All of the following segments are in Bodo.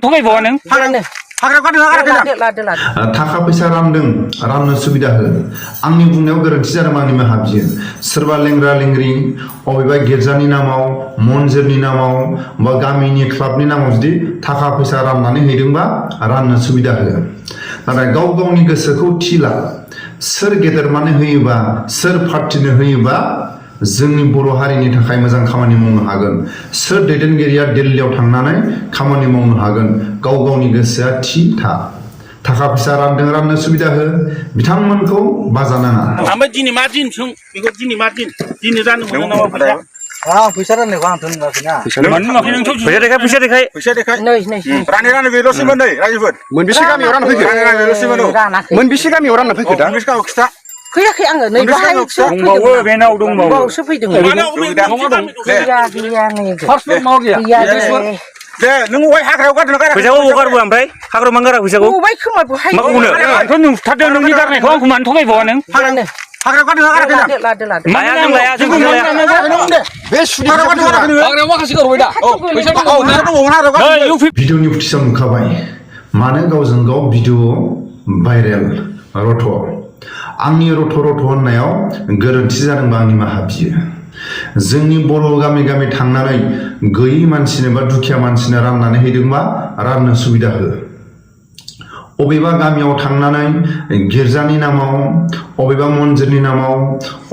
थगायबावा नों थाखा फैसा राननो सुबिदा हो आंनि बुंनायाव गोरोन्थि जादों आंनि निमाहा बियो सोरबा लेंग्रा लेंग्रि अबेबा गिर्जानि नामाव मन्दिरनि नामाव बा गामिनि क्लाबनि नामाव जुदि थाखा फैसा राननानै हैदोंबा राननो सुबिदा हो नाथाय गाव गावनि गोसोखौ थिला सोर गेदेरमानो होयोबा सोर पार्टिनो होयोबा जोंनि बर' हारिनि थाखाय मोजां खामानि मावनो हागोन सोर दैदेनगिरिया दिल्लीयाव थांनानै खामानि मावनो हागोन गाव गावनि गोसोआ थि थाखा फैसा राननो सुबिदा हो बिथांमोनखौ बाजा नाङा ओमफ्राय दिनै मा दिन सों बेखौ दिनै मा दिन दिनै राननो मोनो नामा फैसा राननायखौ आंथ' नुवाखैना फैसा देखाय रानै बेल'सैमोन नै रायजोफोर मोनबेसे गामियाव रानना फैखो मोनबेसे गामियाव रानना फैखो दा खिथा फैयाखै आङो नै बाहायसो दंबावो बेनाव बावसो फैदों गैया दे नों अहाय हाग्रायाव गारदों फैसाखौ गारबो ओमफ्राय हाग्रायाव मानो गारा फैसाखौ बबाय खोमा बहाय मा बुंनो आंथ' नुथारदों नोंनि गारनायखौ आंखौ मानो थगायबावा नों हाग्रायाव गारदों लाया जों लाया जोंखौ लाया बे सुनि हाग्रायाव माखासे गारबाय दा फैसा भिडिअनि फुटेजाव नुखाबाय मानो गावजों गाव भिडिअ भाइरेल रथ' आंनि रथ' होननायाव गोरोन्थि जादोंबा आंनि निमाहा बियो जोंनि बर' गामि गामि थांनानै गैयै मानसिनो बा दुखिया मानसिनो राननानै हैदोंबा राननो सुबिदा हो अबेबा गामियाव थांनानै गिर्जानि नामाव अबेबा मन्दिरनि नामाव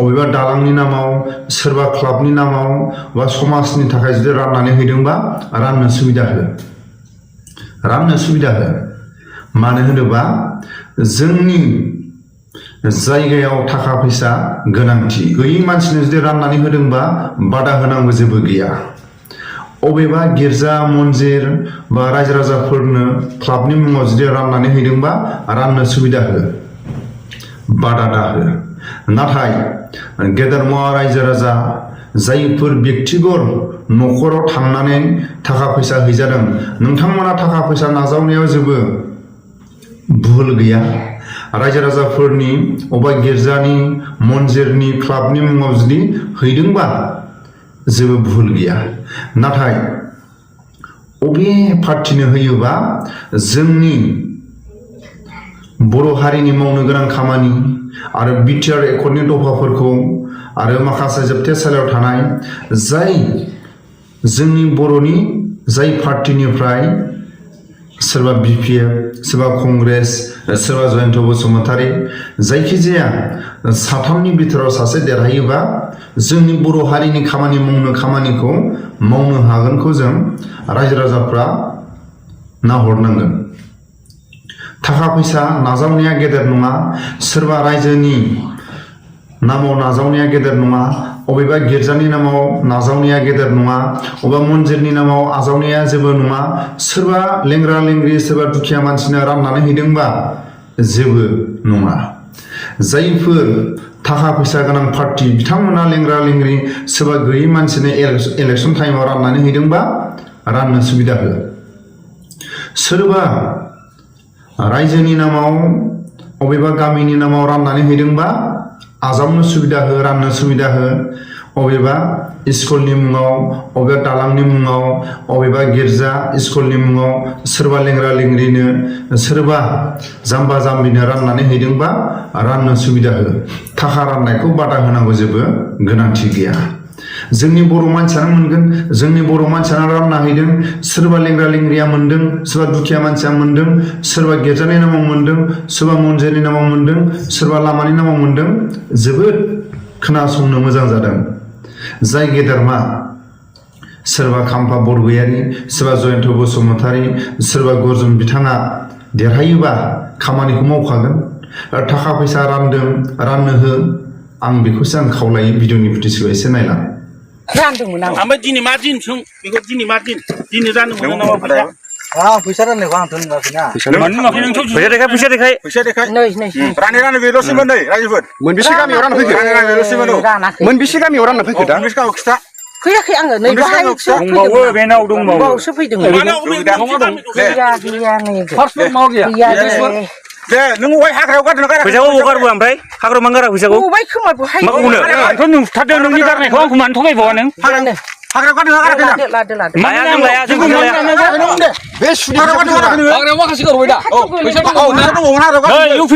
अबेबा दालांनि नामाव सोरबा क्लाबनि नामाव बा समाजनि थाखाय जुदि राननानै हैदोंबा राननो सुबिदा हो मानो होनोबा जोंनि जायगायाव थाखा फैसा गोनांथि गैयै मानसिनो जुदि राननानै होदोंबा बादा होनांगौ जेबो गैया अबेबा गिर्जा मन्दिर बा रायजो राजाफोरनो क्लाबनि मुङाव जुदि राननानै हैदोंबा राननो सुबिदा हो बादा दा हो नाथाय गेदेरमा रायजो राजा जायफोर व्यक्तिगत न'खराव थांनानै थाखा फैसा हैजादों नोंथांमोना थाखा फैसा नाजावनायाव जेबो भुल गैया रायजो राजाफोरनि अबेबा गिर्जानि मन्दिरनि क्लाबनि मुङाव जुदि हैदोंबा जेबो भुल गैया नाथाय अबे पार्टिनो होयोबा जोंनि बर' हारिनि मावनो गोनां खामानि आरो बिटिआर एकर्डनि दफाफोरखौ आरो माखासे जोबथेसालियाव थानाय जाय जोंनि बर'नि जाय पार्टिनिफ्राय सोरबा बिपिएफ सोरबा कंग्रेस सोरबा जयन्त बसुमतारी जायखिजाया साथामनि बिथोराव सासे देरहायोबा जोंनि बर' हारिनि खामानिखौ मावनो हागोनखौ जों रायजो राजाफ्रा नाहरनांगोन थाखा फैसा नाजावनाया गेदेर नङा सोरबा रायजोनि नामाव नाजावनाया गेदेर नङा अबेबा गिर्जानि नामाव नाजावनाया गेदेर नङा अबेबा मन्दिरनि नामाव आजावनाया जेबो नङा सोरबा लेंग्रा लेंग्रि सोरबा दुखिया मानसिनो राननानै हैदोंबा जेबो नङा जायफोर थाखा फैसा गोनां पार्टी बिथांमोना लेंग्रा लेंग्रि सोरबा गैयै मानसिनो इलेक्शन टाइमाव राननानै हैदोंबा राननो सुबिदा हो सोरबा रायजोनि नामाव अबेबा गामिनि नामाव राननानै हैदोंबा आजावनो सुबिदा हो राननो सुबिदा हो अबेबा स्कुलनि मुङाव अबेबा दालांनि मुङाव अबेबा गिर्जा स्कुलनि मुङाव सोरबा लेंग्रा लेंग्रिनो सोरबा जाम्बा जाम्बिनो राननानै हैदोंबा राननो सुबिदा हो थाखा राननायखौ बादा होनांगौ जेबो गोनांथि गैया जोंनि बर' मानसियानो मोनगोन जोंनि बर' मानसियानो रानना हैदों सोरबा लेंग्रा लेंग्रिया मोनदों सोरबा दुखिया मानसिया मोनदों सोरबा गिर्जानि नामाव मोनदों सोरबा मन्दिरनि नामाव मोनदों सोरबा लामानि नामाव मोनदों जोबोद खोनासंनो मोजां जादों जाय गेदेरमा सोरबा खाम्फा बरगयारी सोरबा जयन्त बसुमतारी सोरबा गुरजुन बिथाङा देरहायोबा खामानिखौ मावखागोन थाखा फैसा राननो हो आं बेखौसो आं खावलायो भिडिअनि फुटेजखौ एसे नायलां रानदोंमोन आं ओमफ्राय दिनै मा दिन सों बेखौ दिनै मा दिन दिनै राननो मोनो नामा फैसा राननायखौ आंथ' नुवाखैना फैसा देखाय रानै बेल'सैमोन नै रायजोफोर मोनबेसे गामियाव रानना फैखो मोनबेसे गामियाव रानना फैखो दा खिथा फैयाखै आङो नै बाहायसो दंबावो बेनाव बावसो फैदों गैया दे नों अहाय हाग्रायाव गारदों फैसाखौ गारबो ओमफ्राय हाग्रायाव मानो गारा फैसाखौ बबाय खोमा बहाय मा बुंनो आंथ' नुथारदों नोंनि गारनायखौ आंखौ मानो थगायबावा नों हाग्रायाव गारदों गाराखै लादो लादो लाया जों लाया जों लाया बे सुनि हाग्रायाव गारदों गाराखै नोङो हाग्रायाव माखासे गारबाय दा औ फैसा दङ हाग्रायाव दंबावोमोन हाग्रायाव गारदों नै